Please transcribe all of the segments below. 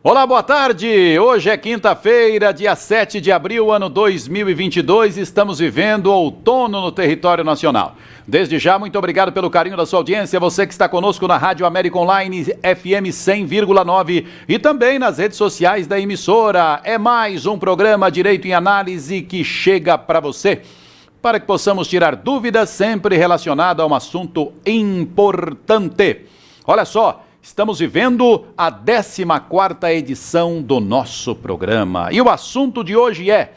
Olá, boa tarde! Hoje é quinta-feira, dia 7 de abril, ano 2022. Estamos vivendo outono no território nacional. Desde já, muito obrigado pelo carinho da sua audiência. Você que está conosco na Rádio América Online FM 100,9 e também nas redes sociais da emissora. É mais um programa Direito em Análise que chega para você, para que possamos tirar dúvidas sempre relacionadas a um assunto importante. Olha só, estamos vivendo a 14ª edição do nosso programa. E o assunto de hoje é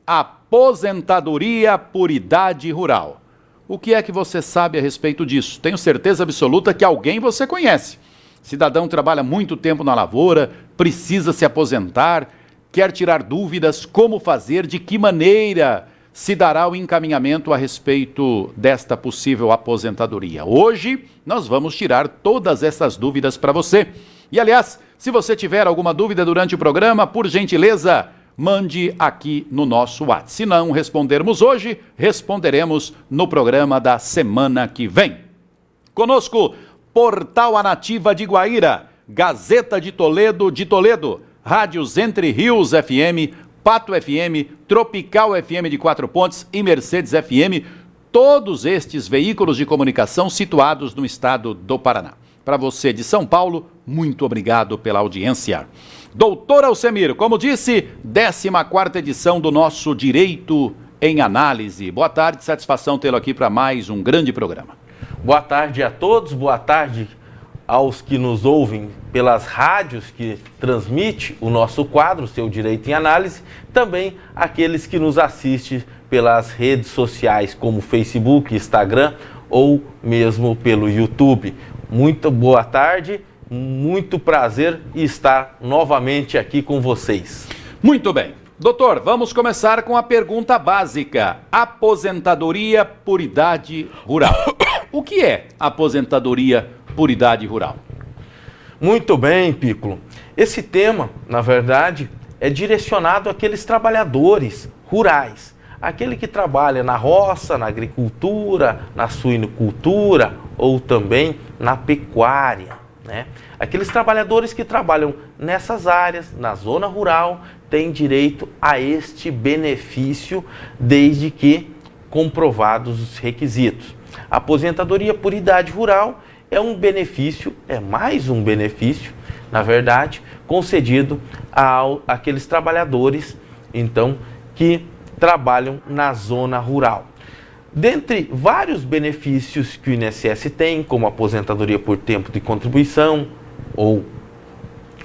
aposentadoria por idade rural. O que é que você sabe a respeito disso? Tenho certeza absoluta que alguém você conhece. Cidadão trabalha muito tempo na lavoura, precisa se aposentar, quer tirar dúvidas, como fazer, de que maneira se dará o encaminhamento a respeito desta possível aposentadoria. Hoje nós vamos tirar todas essas dúvidas para você. E aliás, se você tiver alguma dúvida durante o programa, por gentileza, mande aqui no nosso WhatsApp. Se não respondermos hoje, responderemos no programa da semana que vem. Conosco, Portal A Nativa de Guaíra, Gazeta de Toledo, Rádios Entre Rios FM, Pato FM, Tropical FM de Quatro Pontes e Mercedes FM, todos estes veículos de comunicação situados no estado do Paraná. Para você de São Paulo, muito obrigado pela audiência. Doutor Alcemir, como disse, 14ª edição do nosso Direito em Análise. Boa tarde, satisfação tê-lo aqui para mais um grande programa. Boa tarde a todos, boa tarde aos que nos ouvem pelas rádios que transmite o nosso quadro, Seu Direito em Análise, também aqueles que nos assistem pelas redes sociais como Facebook, Instagram ou mesmo pelo YouTube. Muito boa tarde, muito prazer estar novamente aqui com vocês. Muito bem. Doutor, vamos começar com a pergunta básica. Aposentadoria por idade rural. O que é aposentadoria por idade rural? Muito bem, Piccolo. Esse tema, na verdade, é direcionado àqueles trabalhadores rurais. Aquele que trabalha na roça, na agricultura, na suinocultura ou também na pecuária, né? Aqueles trabalhadores que trabalham nessas áreas, na zona rural, têm direito a este benefício desde que comprovados os requisitos. A aposentadoria por idade rural é um benefício, é mais um benefício, na verdade, concedido àqueles trabalhadores, então, que trabalham na zona rural. Dentre vários benefícios que o INSS tem, como aposentadoria por tempo de contribuição, ou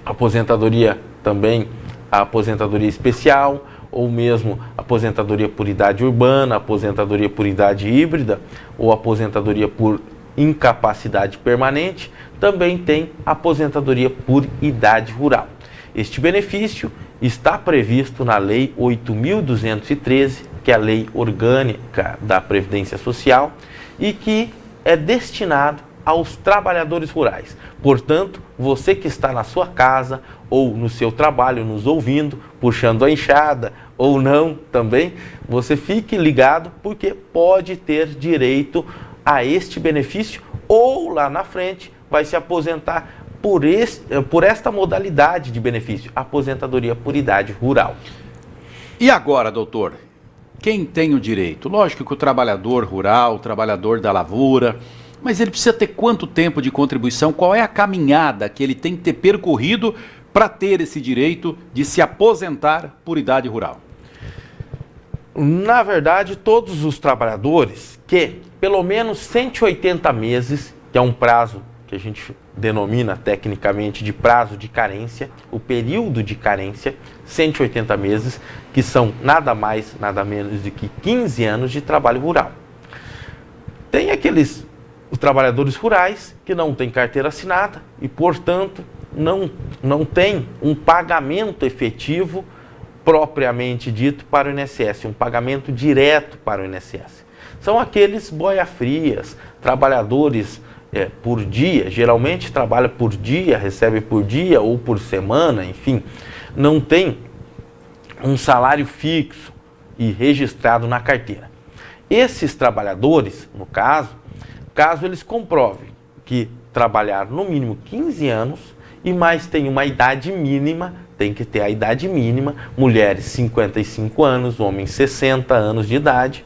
aposentadoria também, a aposentadoria especial, ou mesmo aposentadoria por idade urbana, aposentadoria por idade híbrida, ou aposentadoria por incapacidade permanente, também tem aposentadoria por idade rural. Este benefício está previsto na Lei 8.213, que é a Lei Orgânica da Previdência Social, e que é destinado aos trabalhadores rurais. Portanto, você que está na sua casa ou no seu trabalho nos ouvindo, puxando a enxada ou não também, você fique ligado porque pode ter direito a este benefício ou lá na frente vai se aposentar por esta modalidade de benefício, aposentadoria por idade rural. E agora, doutor, quem tem o direito? Lógico que o trabalhador rural, o trabalhador da lavoura, mas ele precisa ter quanto tempo de contribuição? Qual é a caminhada que ele tem que ter percorrido para ter esse direito de se aposentar por idade rural? Na verdade, todos os trabalhadores que pelo menos 180 meses, que é um prazo que a gente denomina tecnicamente de prazo de carência, o período de carência, 180 meses, que são nada mais, nada menos do que 15 anos de trabalho rural. Tem os trabalhadores rurais que não têm carteira assinada e, portanto, não tem um pagamento efetivo propriamente dito para o INSS, um pagamento direto para o INSS. São aqueles boia-frias, trabalhadores por dia, geralmente trabalha por dia, recebe por dia ou por semana, enfim, não tem um salário fixo e registrado na carteira. Esses trabalhadores, no caso eles comprovem que trabalharam no mínimo 15 anos e mais tem uma idade mínima, tem que ter a idade mínima, mulheres 55 anos, homens 60 anos de idade,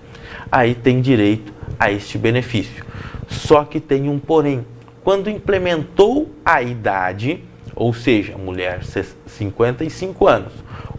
aí tem direito a este benefício. Só que tem um porém, quando implementou a idade, ou seja, mulher 55 anos,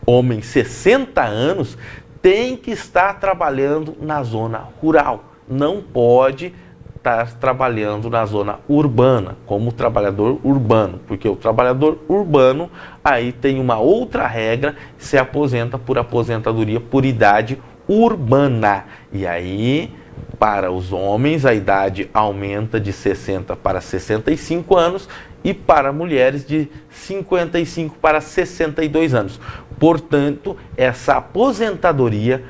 homem 60 anos, tem que estar trabalhando na zona rural, não pode estar trabalhando na zona urbana, como trabalhador urbano, porque o trabalhador urbano aí tem uma outra regra, se aposenta por aposentadoria por idade urbana. E aí, para os homens, a idade aumenta de 60 para 65 anos e para mulheres de 55 para 62 anos. Portanto, essa aposentadoria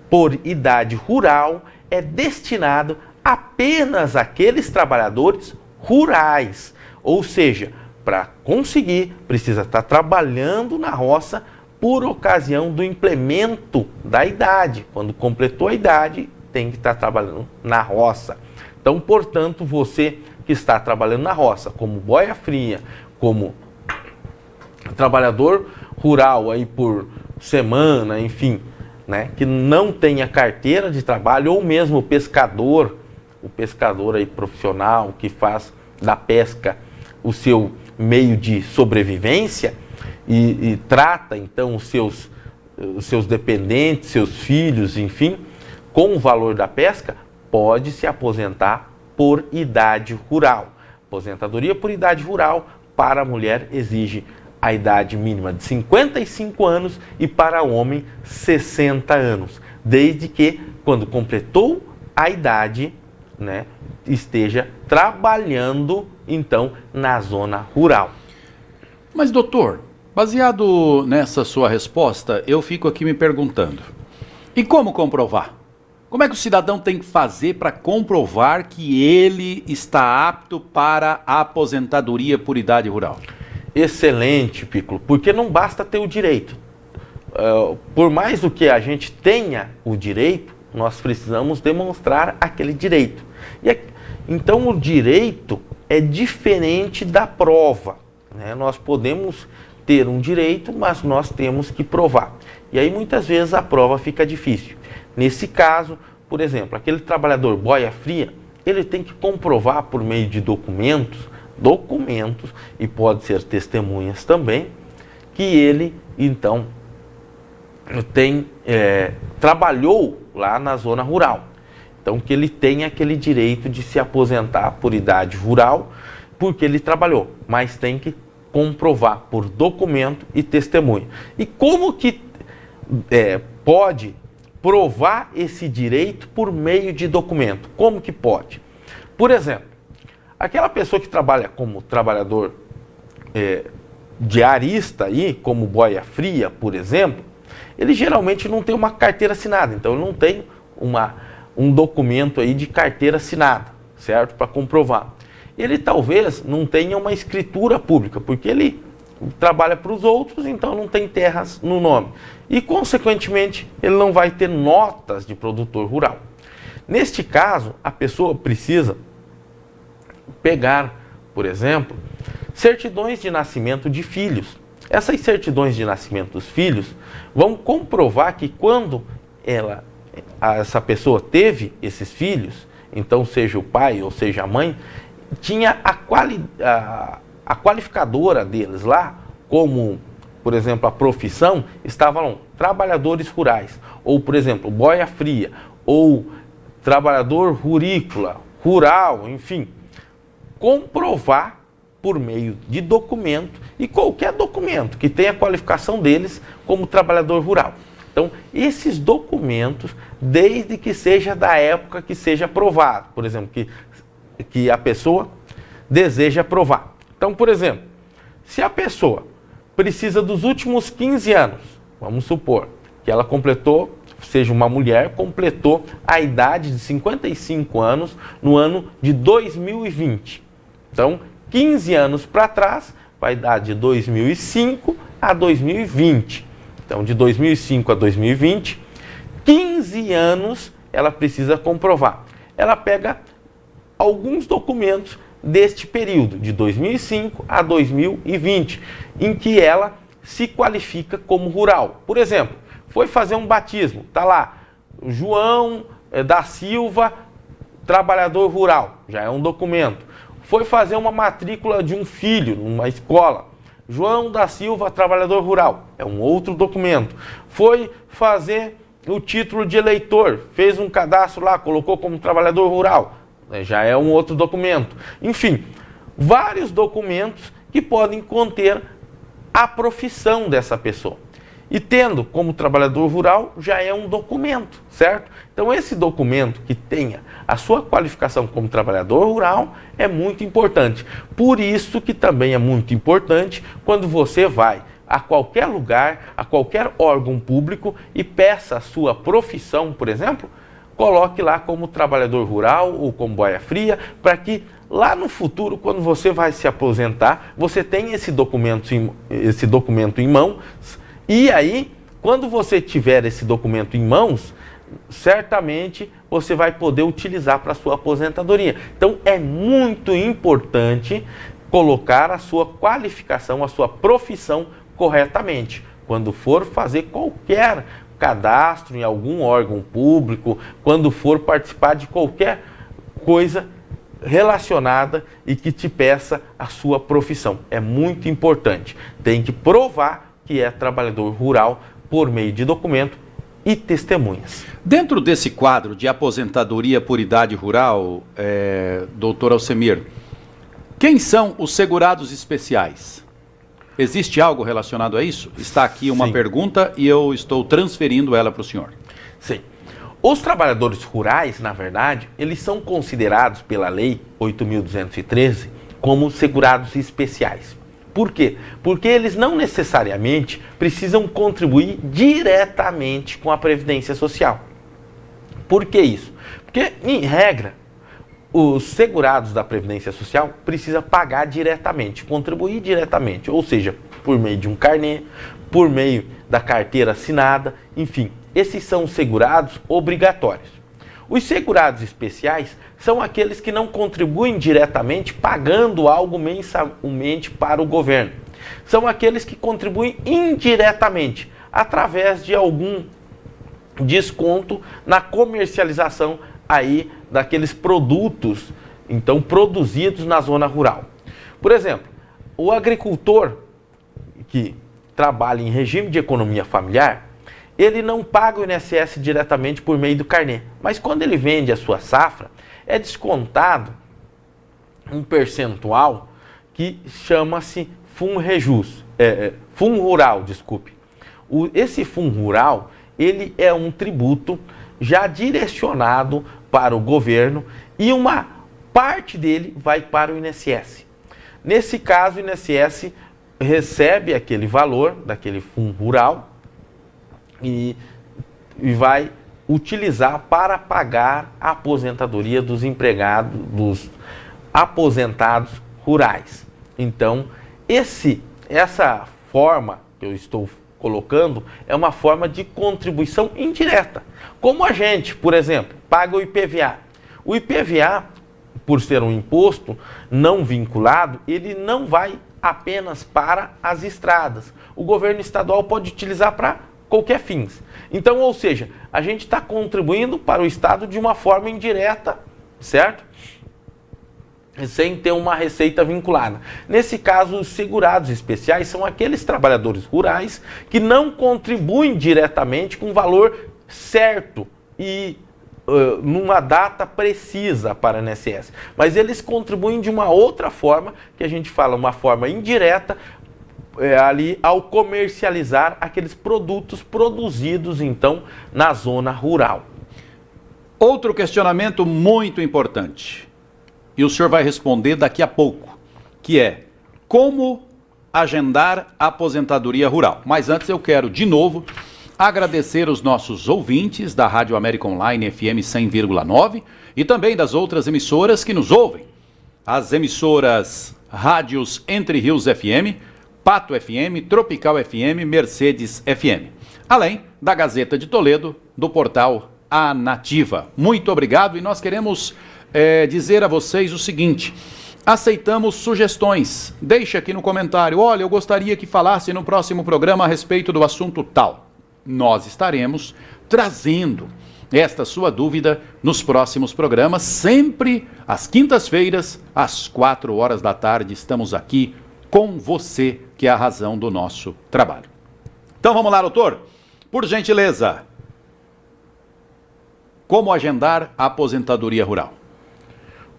por idade rural é destinado apenas àqueles trabalhadores rurais. Ou seja, para conseguir, precisa estar trabalhando na roça por ocasião do implemento da idade. Quando completou a idade, tem que estar trabalhando na roça. Então, portanto, você que está trabalhando na roça, como boia fria, como trabalhador rural aí por semana, enfim, né, que não tenha carteira de trabalho, ou mesmo o pescador aí profissional que faz da pesca o seu meio de sobrevivência e trata então os seus dependentes, seus filhos, enfim, com o valor da pesca, pode se aposentar por idade rural. Aposentadoria por idade rural para a mulher exige a idade mínima de 55 anos e para o homem 60 anos, desde que quando completou a idade, né, esteja trabalhando então na zona rural. Mas doutor, baseado nessa sua resposta, eu fico aqui me perguntando, e como comprovar? Como é que o cidadão tem que fazer para comprovar que ele está apto para a aposentadoria por idade rural? Excelente, Piccolo, porque não basta ter o direito. Por mais do que a gente tenha o direito, nós precisamos demonstrar aquele direito. Então o direito é diferente da prova, né? Nós podemos ter um direito, mas nós temos que provar. E aí muitas vezes a prova fica difícil. Nesse caso, por exemplo, aquele trabalhador boia fria, ele tem que comprovar por meio de documentos, e pode ser testemunhas também, que ele, então, trabalhou lá na zona rural. Então, que ele tem aquele direito de se aposentar por idade rural, porque ele trabalhou, mas tem que comprovar por documento e testemunha. E como que pode provar esse direito por meio de documento? Como que pode? Por exemplo, aquela pessoa que trabalha como trabalhador diarista aí, como boia fria, por exemplo, ele geralmente não tem uma carteira assinada, então ele não tem um documento aí de carteira assinada, certo? Para comprovar. Ele talvez não tenha uma escritura pública, porque ele trabalha para os outros, então não tem terras no nome. E, consequentemente, ele não vai ter notas de produtor rural. Neste caso, a pessoa precisa pegar, por exemplo, certidões de nascimento de filhos. Essas certidões de nascimento dos filhos vão comprovar que quando essa pessoa teve esses filhos, então seja o pai ou seja a mãe, tinha a qualificadora deles lá, como, por exemplo, a profissão, estavam trabalhadores rurais, ou, por exemplo, boia fria, ou trabalhador rurícola, rural, enfim, comprovar por meio de documento, e qualquer documento que tenha a qualificação deles como trabalhador rural. Então, esses documentos, desde que seja da época que seja aprovado, por exemplo, que a pessoa deseja aprovar. Então, por exemplo, se a pessoa precisa dos últimos 15 anos, vamos supor que ela completou, seja uma mulher, completou a idade de 55 anos no ano de 2020. Então, 15 anos para trás, vai dar de 2005 a 2020. Então, de 2005 a 2020, 15 anos ela precisa comprovar. Ela pega alguns documentos deste período, de 2005 a 2020, em que ela se qualifica como rural. Por exemplo, foi fazer um batismo, está lá, João da Silva, trabalhador rural, já é um documento. Foi fazer uma matrícula de um filho numa escola, João da Silva, trabalhador rural, é um outro documento. Foi fazer o título de eleitor, fez um cadastro lá, colocou como trabalhador rural, já é um outro documento. Enfim, vários documentos que podem conter a profissão dessa pessoa. E tendo como trabalhador rural, já é um documento, certo? Então esse documento que tenha a sua qualificação como trabalhador rural é muito importante. Por isso que também é muito importante quando você vai a qualquer lugar, a qualquer órgão público e peça a sua profissão, por exemplo, coloque lá como trabalhador rural ou como boia fria, para que lá no futuro, quando você vai se aposentar, você tenha esse documento em mãos. E aí, quando você tiver esse documento em mãos, certamente você vai poder utilizar para a sua aposentadoria. Então, é muito importante colocar a sua qualificação, a sua profissão corretamente. Quando for fazer qualquer cadastro em algum órgão público, quando for participar de qualquer coisa relacionada e que te peça a sua profissão. É muito importante. Tem que provar que é trabalhador rural por meio de documento e testemunhas. Dentro desse quadro de aposentadoria por idade rural, doutor Alcemir, quem são os segurados especiais? Existe algo relacionado a isso? Está aqui uma pergunta e eu estou transferindo ela para o senhor. Sim. Os trabalhadores rurais, na verdade, eles são considerados pela Lei 8.213 como segurados especiais. Por quê? Porque eles não necessariamente precisam contribuir diretamente com a Previdência Social. Por que isso? Porque, em regra, os segurados da Previdência Social precisam pagar diretamente, contribuir diretamente, ou seja, por meio de um carnê, por meio da carteira assinada, enfim, esses são os segurados obrigatórios. Os segurados especiais são aqueles que não contribuem diretamente pagando algo mensalmente para o governo. São aqueles que contribuem indiretamente, através de algum desconto na comercialização aí daqueles produtos, então, produzidos na zona rural. Por exemplo, o agricultor que trabalha em regime de economia familiar, ele não paga o INSS diretamente por meio do carnê, mas quando ele vende a sua safra, é descontado um percentual que chama-se FUNREJUS, Fundo Rural, desculpe. Esse Fundo Rural, ele é um tributo já direcionado para o governo e uma parte dele vai para o INSS. Nesse caso, o INSS recebe aquele valor daquele Fundo Rural e vai utilizar para pagar a aposentadoria dos empregados, dos aposentados rurais. Então, essa forma que eu estou colocando é uma forma de contribuição indireta. Como a gente, por exemplo, paga o IPVA. O IPVA, por ser um imposto não vinculado, ele não vai apenas para as estradas. O governo estadual pode utilizar para qualquer fins. Então, ou seja, a gente está contribuindo para o Estado de uma forma indireta, certo? Sem ter uma receita vinculada. Nesse caso, os segurados especiais são aqueles trabalhadores rurais que não contribuem diretamente com valor certo e numa data precisa para o INSS. Mas eles contribuem de uma outra forma, que a gente fala, uma forma indireta, ali ao comercializar aqueles produtos produzidos, então, na zona rural. Outro questionamento muito importante, e o senhor vai responder daqui a pouco, que é como agendar a aposentadoria rural. Mas antes eu quero, de novo, agradecer os nossos ouvintes da Rádio América Online FM 100,9 e também das outras emissoras que nos ouvem. As emissoras Rádios Entre Rios FM, Pato FM, Tropical FM, Mercedes FM. Além da Gazeta de Toledo, do portal A Nativa. Muito obrigado e nós queremos dizer a vocês o seguinte: Aceitamos sugestões. Deixe aqui no comentário. Olha, eu gostaria que falasse no próximo programa a respeito do assunto tal. Nós estaremos trazendo esta sua dúvida nos próximos programas, sempre às quintas-feiras, às 4 horas da tarde. Estamos aqui com você, que é a razão do nosso trabalho. Então vamos lá, doutor. Por gentileza, como agendar a aposentadoria rural?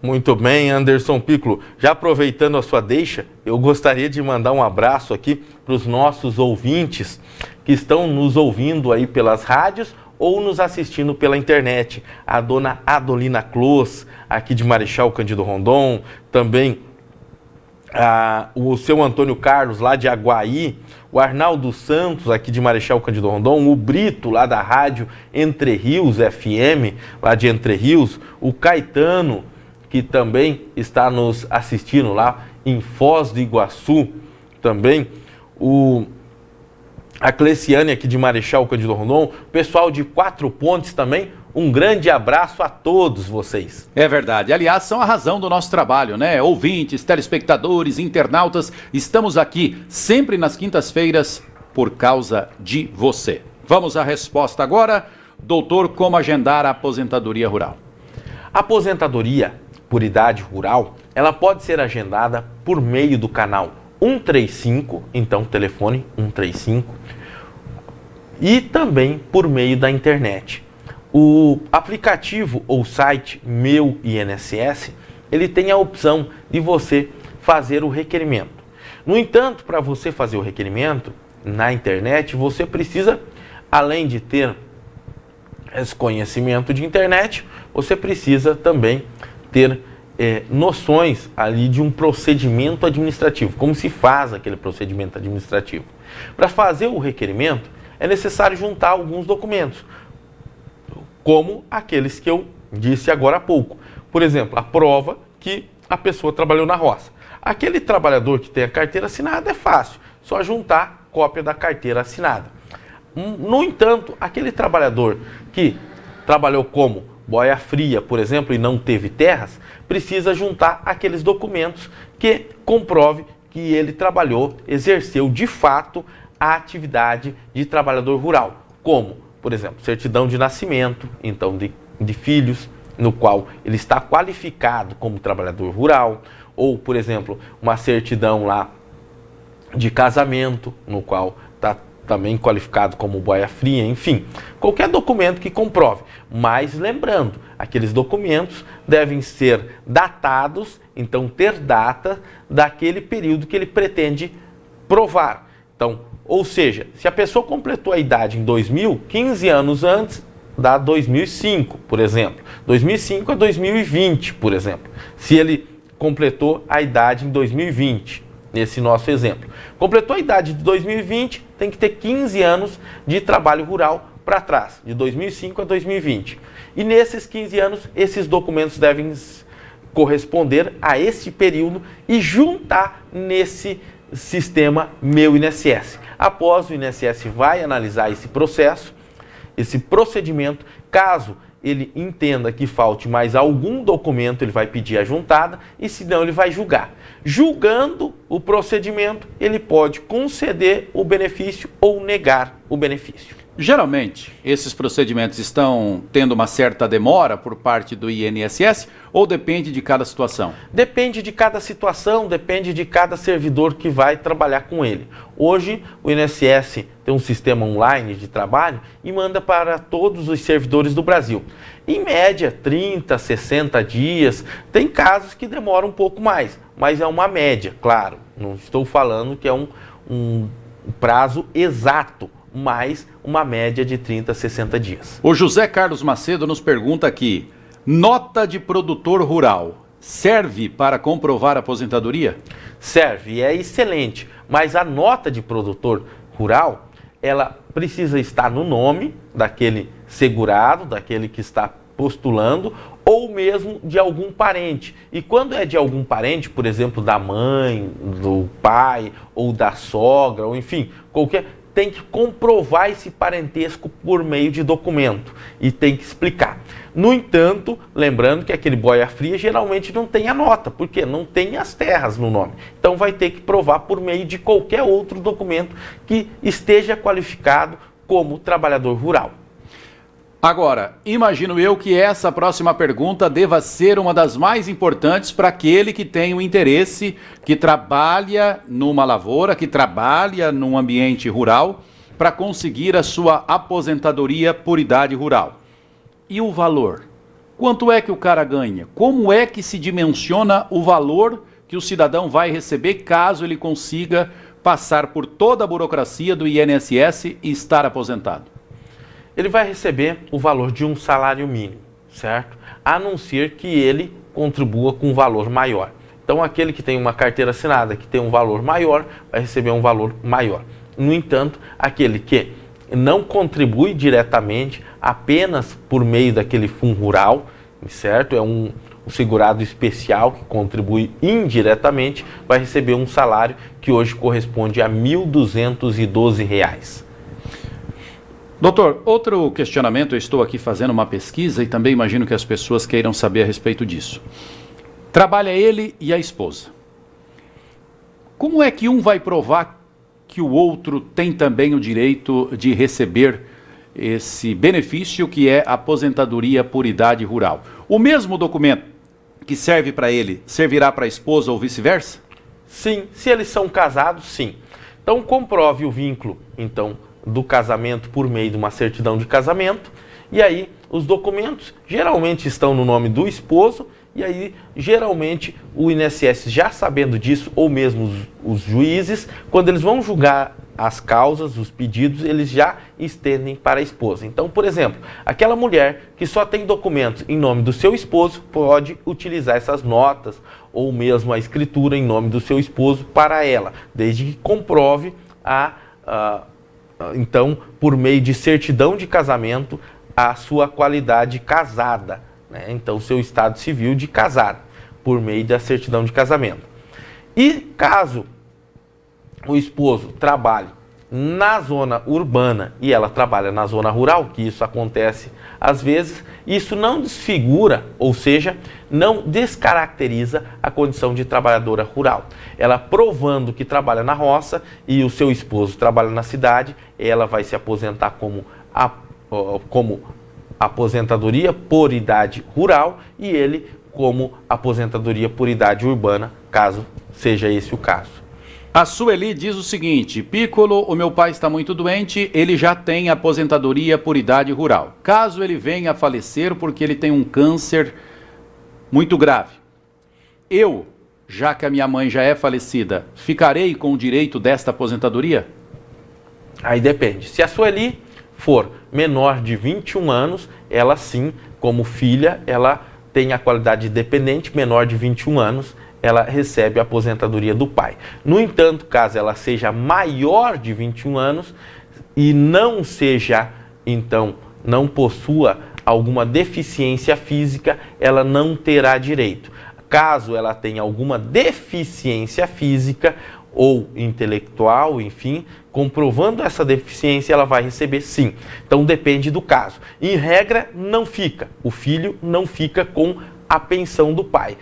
Muito bem, Anderson Piccolo. Já aproveitando a sua deixa, eu gostaria de mandar um abraço aqui para os nossos ouvintes que estão nos ouvindo aí pelas rádios ou nos assistindo pela internet. A dona Adolina Clos, aqui de Marechal Cândido Rondon, também o seu Antônio Carlos, lá de Aguaí, o Arnaldo Santos, aqui de Marechal Cândido Rondon, o Brito, lá da rádio Entre Rios FM, lá de Entre Rios, o Caetano, que também está nos assistindo lá em Foz do Iguaçu, também a Cleciane aqui de Marechal Cândido Rondon, o pessoal de Quatro Pontes também, um grande abraço a todos vocês. É verdade, aliás, são a razão do nosso trabalho, né? Ouvintes, telespectadores, internautas, estamos aqui sempre nas quintas-feiras por causa de você. Vamos à resposta agora. Doutor, como agendar a aposentadoria rural? A aposentadoria por idade rural, ela pode ser agendada por meio do canal 135, então telefone 135, e também por meio da internet. O aplicativo ou site Meu INSS, ele tem a opção de você fazer o requerimento. No entanto, para você fazer o requerimento na internet, você precisa, além de ter esse conhecimento de internet, você precisa também ter noções ali de um procedimento administrativo, como se faz aquele procedimento administrativo. Para fazer o requerimento, é necessário juntar alguns documentos, como aqueles que eu disse agora há pouco. Por exemplo, a prova que a pessoa trabalhou na roça. Aquele trabalhador que tem a carteira assinada é fácil, só juntar cópia da carteira assinada. No entanto, aquele trabalhador que trabalhou como boia fria, por exemplo, e não teve terras, precisa juntar aqueles documentos que comprove que ele trabalhou, exerceu de fato a atividade de trabalhador rural, como, por exemplo, certidão de nascimento, então de filhos, no qual ele está qualificado como trabalhador rural, ou, por exemplo, uma certidão lá de casamento, no qual está também qualificado como boia fria, enfim, qualquer documento que comprove. Mas lembrando, aqueles documentos devem ser datados, então ter data daquele período que ele pretende provar. Então, ou seja, se a pessoa completou a idade em 2000, 15 anos antes dá 2005, por exemplo. 2005 a 2020, por exemplo. Se ele completou a idade em 2020, nesse nosso exemplo. Completou a idade de 2020, tem que ter 15 anos de trabalho rural para trás, de 2005 a 2020. E nesses 15 anos, esses documentos devem corresponder a esse período e juntar nesse sistema Meu INSS. Após o INSS vai analisar esse processo, esse procedimento, caso ele entenda que falte mais algum documento, ele vai pedir a juntada e se não, ele vai julgar. Julgando o procedimento, ele pode conceder o benefício ou negar o benefício. Geralmente, esses procedimentos estão tendo uma certa demora por parte do INSS ou depende de cada situação? Depende de cada situação, depende de cada servidor que vai trabalhar com ele. Hoje, o INSS tem um sistema online de trabalho e manda para todos os servidores do Brasil. Em média, 30, 60 dias. Tem casos que demoram um pouco mais, mas é uma média, claro. Não estou falando que é um prazo exato, mais uma média de 30 a 60 dias. O José Carlos Macedo nos pergunta aqui, nota de produtor rural serve para comprovar a aposentadoria? Serve, é excelente, mas a nota de produtor rural, ela precisa estar no nome daquele segurado, daquele que está postulando, ou mesmo de algum parente. E quando é de algum parente, por exemplo, da mãe, do pai, ou da sogra, ou enfim, qualquer, tem que comprovar esse parentesco por meio de documento e tem que explicar. No entanto, lembrando que aquele boia fria geralmente não tem a nota, porque não tem as terras no nome. Então vai ter que provar por meio de qualquer outro documento que esteja qualificado como trabalhador rural. Agora, imagino eu que essa próxima pergunta deva ser uma das mais importantes para aquele que tem o interesse, que trabalha numa lavoura, que trabalha num ambiente rural, para conseguir a sua aposentadoria por idade rural. E o valor? Quanto é que o cara ganha? Como é que se dimensiona o valor que o cidadão vai receber caso ele consiga passar por toda a burocracia do INSS e estar aposentado? Ele vai receber o valor de um salário mínimo, certo? A não ser que ele contribua com um valor maior. Então, aquele que tem uma carteira assinada, que tem um valor maior, vai receber um valor maior. No entanto, aquele que não contribui diretamente, apenas por meio daquele fundo rural, certo? É um segurado especial que contribui indiretamente, vai receber um salário que hoje corresponde a R$ 1.212. Doutor, outro questionamento, eu estou aqui fazendo uma pesquisa e também imagino que as pessoas queiram saber a respeito disso. Trabalha ele e a esposa. Como é que um vai provar que o outro tem também o direito de receber esse benefício que é a aposentadoria por idade rural? O mesmo documento que serve para ele servirá para a esposa ou vice-versa? Sim, se eles são casados, sim. Então comprove o vínculo, do casamento por meio de uma certidão de casamento, e aí os documentos geralmente estão no nome do esposo, e aí geralmente o INSS, já sabendo disso, ou mesmo os juízes, quando eles vão julgar as causas, os pedidos, eles já estendem para a esposa. Então, por exemplo, aquela mulher que só tem documentos em nome do seu esposo, pode utilizar essas notas, ou mesmo a escritura em nome do seu esposo para ela, desde que comprove então, por meio de certidão de casamento, a sua qualidade casada, né? Então, seu estado civil de casado, por meio da certidão de casamento. E caso o esposo trabalhe na zona urbana e ela trabalha na zona rural, que isso acontece às vezes, isso não desfigura, ou seja, não descaracteriza a condição de trabalhadora rural. Ela provando que trabalha na roça e o seu esposo trabalha na cidade, ela vai se aposentar como aposentadoria por idade rural e ele como aposentadoria por idade urbana, caso seja esse o caso. A Sueli diz o seguinte: Piccolo, o meu pai está muito doente, ele já tem aposentadoria por idade rural. Caso ele venha a falecer porque ele tem um câncer muito grave, eu, já que a minha mãe já é falecida, ficarei com o direito desta aposentadoria? Aí depende. Se a Sueli for menor de 21 anos, ela sim, como filha, ela tem a qualidade de dependente, menor de 21 anos, ela recebe a aposentadoria do pai. No entanto, caso ela seja maior de 21 anos e não seja, então, não possua alguma deficiência física, ela não terá direito. Caso ela tenha alguma deficiência física ou intelectual, enfim, comprovando essa deficiência, ela vai receber sim. Então depende do caso. Em regra, não fica. O filho não fica com a pensão do pai.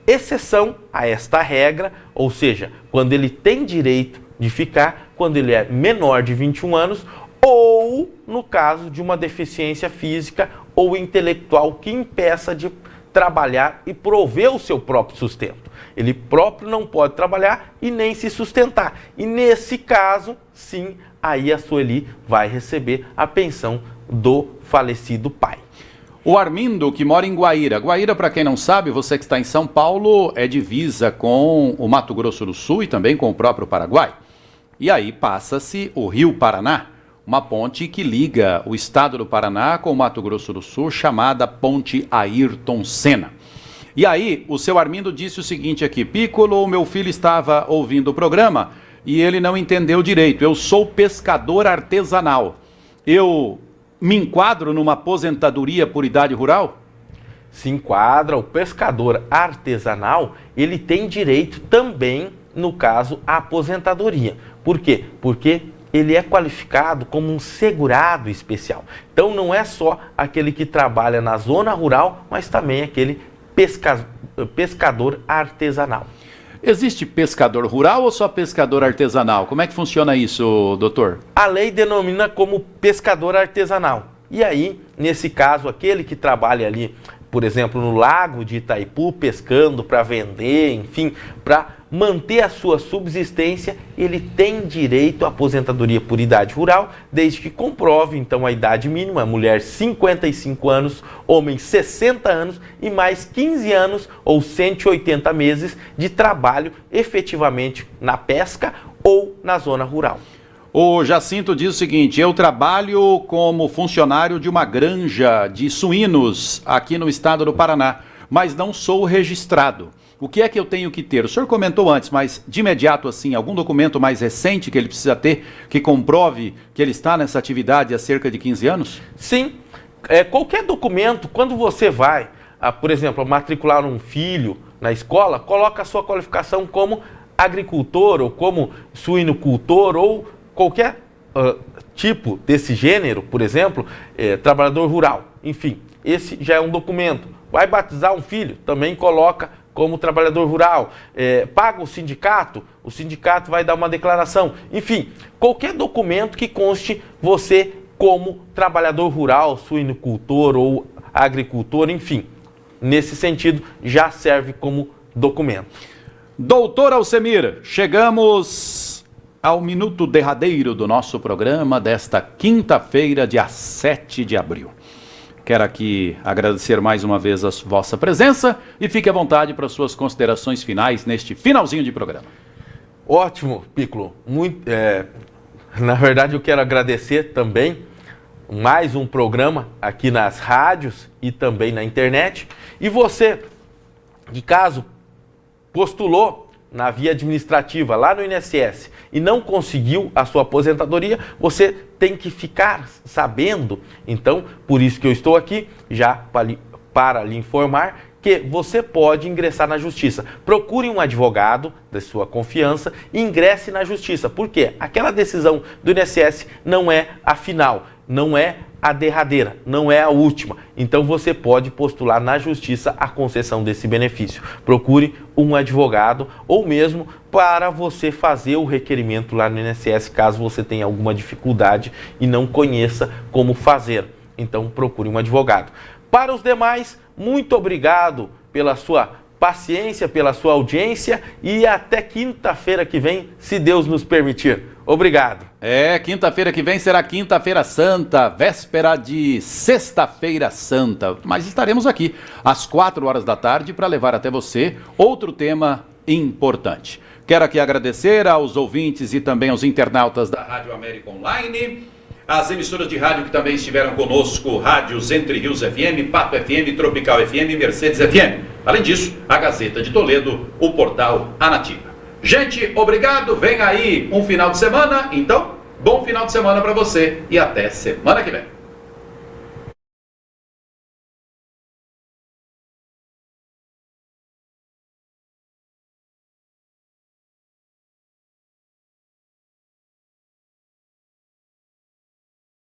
Exceção a esta regra, ou seja, quando ele tem direito de ficar, quando ele é menor de 21 anos, ou no caso de uma deficiência física ou intelectual que impeça de trabalhar e prover o seu próprio sustento. Ele próprio não pode trabalhar e nem se sustentar. E nesse caso, sim, aí a Sueli vai receber a pensão do falecido pai. O Armindo, que mora em Guaíra. Guaíra, para quem não sabe, você que está em São Paulo, é divisa com o Mato Grosso do Sul e também com o próprio Paraguai. E aí passa-se o Rio Paraná, uma ponte que liga o estado do Paraná com o Mato Grosso do Sul, chamada Ponte Ayrton Senna. E aí, o seu Armindo disse o seguinte aqui: Piccolo, meu filho estava ouvindo o programa e ele não entendeu direito. Eu sou pescador artesanal. Eu me enquadro numa aposentadoria por idade rural? Se enquadra. O pescador artesanal, ele tem direito também, no caso, à aposentadoria. Por quê? Porque ele é qualificado como um segurado especial. Então não é só aquele que trabalha na zona rural, mas também aquele pescador artesanal. Existe pescador rural ou só pescador artesanal? Como é que funciona isso, doutor? A lei denomina como pescador artesanal. E aí, nesse caso, aquele que trabalha ali, por exemplo, no lago de Itaipu, pescando para vender, enfim, para manter a sua subsistência, ele tem direito à aposentadoria por idade rural, desde que comprove, então, a idade mínima, mulher 55 anos, homem 60 anos e mais 15 anos ou 180 meses de trabalho efetivamente na pesca ou na zona rural. O Jacinto diz o seguinte: eu trabalho como funcionário de uma granja de suínos aqui no estado do Paraná, mas não sou registrado. O que é que eu tenho que ter? O senhor comentou antes, mas de imediato assim, algum documento mais recente que ele precisa ter que comprove que ele está nessa atividade há cerca de 15 anos? Sim, qualquer documento, quando você vai, por exemplo, matricular um filho na escola, coloca a sua qualificação como agricultor ou como suinocultor ou qualquer tipo desse gênero, por exemplo, trabalhador rural. Enfim, esse já é um documento. Vai batizar um filho, também coloca como trabalhador rural. Paga o sindicato vai dar uma declaração. Enfim, qualquer documento que conste você como trabalhador rural, suinocultor ou agricultor, enfim. Nesse sentido, já serve como documento. Doutor Alcemir, chegamos ao minuto derradeiro do nosso programa desta quinta-feira, dia 7 de abril. Quero aqui agradecer mais uma vez a vossa presença e fique à vontade para suas considerações finais neste finalzinho de programa. Ótimo, Piccolo. Na verdade, eu quero agradecer também mais um programa aqui nas rádios e também na internet. E você, de caso postulou na via administrativa, lá no INSS, e não conseguiu a sua aposentadoria, você tem que ficar sabendo, então, por isso que eu estou aqui, já para lhe informar, que você pode ingressar na justiça. Procure um advogado da sua confiança e ingresse na justiça. Por quê? Aquela decisão do INSS não é a final, não é a derradeira, não é a última. Então você pode postular na justiça a concessão desse benefício. Procure um advogado ou mesmo para você fazer o requerimento lá no INSS, caso você tenha alguma dificuldade e não conheça como fazer. Então procure um advogado. Para os demais, muito obrigado pela sua paciência, pela sua audiência e até quinta-feira que vem, se Deus nos permitir. Obrigado. Quinta-feira que vem será Quinta-feira Santa, véspera de Sexta-feira Santa. Mas estaremos aqui às 4 horas da tarde para levar até você outro tema importante. Quero aqui agradecer aos ouvintes e também aos internautas da Rádio América Online, as emissoras de rádio que também estiveram conosco, rádios Entre Rios FM, Pato FM, Tropical FM, Mercedes FM. Além disso, a Gazeta de Toledo, o portal A Nativa. Gente, obrigado, vem aí um final de semana, então, bom final de semana para você e até semana que vem.